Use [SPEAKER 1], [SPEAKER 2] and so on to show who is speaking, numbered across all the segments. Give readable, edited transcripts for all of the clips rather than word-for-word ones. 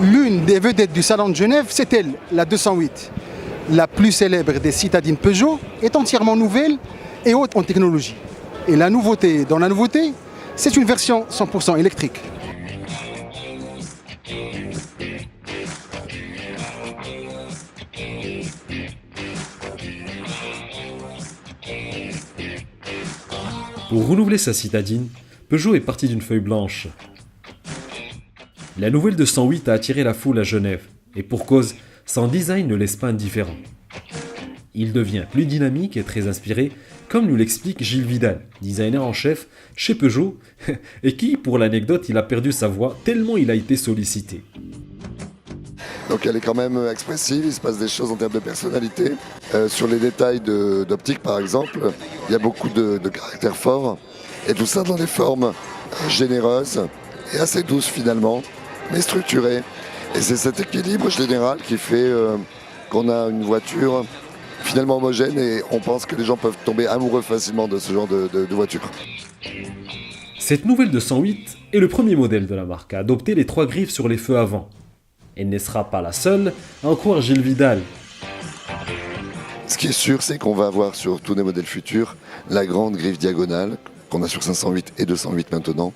[SPEAKER 1] L'une des vedettes du salon de Genève, c'est elle, la 208. La plus célèbre des citadines Peugeot est entièrement nouvelle et haute en technologie. Et la nouveauté dans la nouveauté, c'est une version 100% électrique.
[SPEAKER 2] Pour renouveler sa citadine, Peugeot est parti d'une feuille blanche. La nouvelle 208 a attiré la foule à Genève, et pour cause, son design ne laisse pas indifférent. Il devient plus dynamique et très inspiré, comme nous l'explique Gilles Vidal, designer en chef chez Peugeot, et qui, pour l'anecdote, il a perdu sa voix tellement il a été sollicité.
[SPEAKER 3] Donc elle est quand même expressive, il se passe des choses en termes de personnalité. Sur les détails d'optique par exemple, il y a beaucoup de caractères forts. Et tout ça dans des formes généreuses et assez douces finalement, mais structurées. Et c'est cet équilibre général qui fait qu'on a une voiture finalement homogène et on pense que les gens peuvent tomber amoureux facilement de ce genre de voiture.
[SPEAKER 2] Cette nouvelle 208 est le premier modèle de la marque à adopter les 3 griffes sur les feux avant. Elle ne sera pas la seule à en croire Gilles Vidal.
[SPEAKER 3] Ce qui est sûr, c'est qu'on va avoir sur tous les modèles futurs la grande griffe diagonale qu'on a sur 508 et 208 maintenant.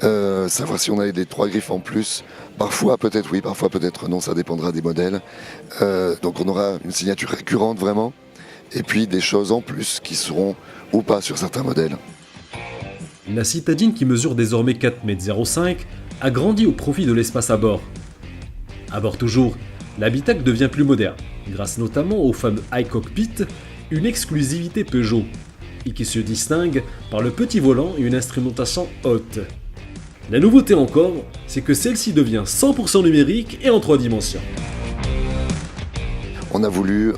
[SPEAKER 3] Savoir si on a les 3 griffes en plus, parfois peut-être oui, parfois peut-être non, ça dépendra des modèles. Donc on aura une signature récurrente vraiment, et puis des choses en plus qui seront ou pas sur certains modèles.
[SPEAKER 2] La citadine, qui mesure désormais 4,05 m, a grandi au profit de l'espace à bord. À bord toujours, l'habitacle devient plus moderne, grâce notamment au fameux iCockpit, une exclusivité Peugeot, et qui se distingue par le petit volant et une instrumentation haute. La nouveauté encore, c'est que celle-ci devient 100% numérique et en 3 dimensions.
[SPEAKER 3] On a voulu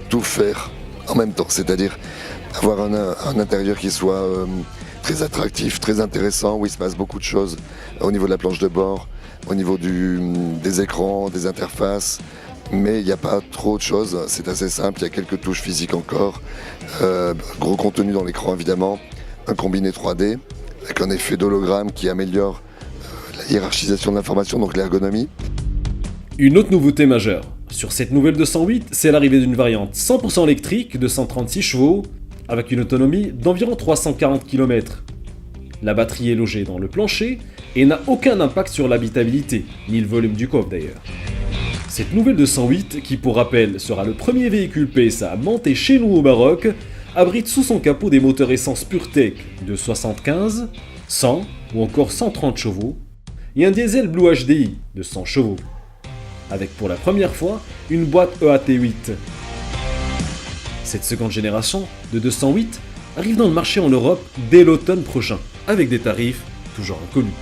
[SPEAKER 3] tout faire en même temps, c'est-à-dire avoir un intérieur qui soit très attractif, très intéressant, où il se passe beaucoup de choses au niveau de la planche de bord, au niveau des écrans, des interfaces, mais il n'y a pas trop de choses, c'est assez simple, il y a quelques touches physiques encore, gros contenu dans l'écran évidemment, un combiné 3D, avec un effet d'hologramme qui améliore la hiérarchisation de l'information, donc l'ergonomie.
[SPEAKER 2] Une autre nouveauté majeure sur cette nouvelle 208, c'est l'arrivée d'une variante 100% électrique de 136 chevaux, avec une autonomie d'environ 340 km. La batterie est logée dans le plancher et n'a aucun impact sur l'habitabilité, ni le volume du coffre d'ailleurs. Cette nouvelle 208, qui pour rappel sera le premier véhicule PSA monté chez nous au Maroc, abrite sous son capot des moteurs essence PureTech de 75, 100 ou encore 130 chevaux, et un diesel Blue HDI de 100 chevaux, avec pour la première fois une boîte EAT8. Cette seconde génération de 208 arrive dans le marché en Europe dès l'automne prochain, avec des tarifs toujours inconnus.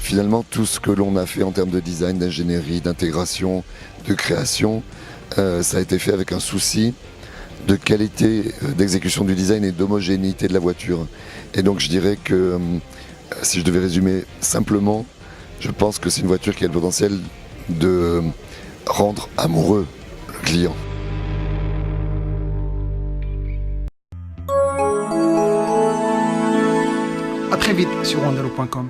[SPEAKER 3] Finalement, tout ce que l'on a fait en termes de design, d'ingénierie, d'intégration, de création, ça a été fait avec un souci de qualité d'exécution du design et d'homogénéité de la voiture. Et donc je dirais que, si je devais résumer simplement, je pense que c'est une voiture qui a le potentiel de rendre amoureux le client.
[SPEAKER 1] A très vite sur wandalo.com.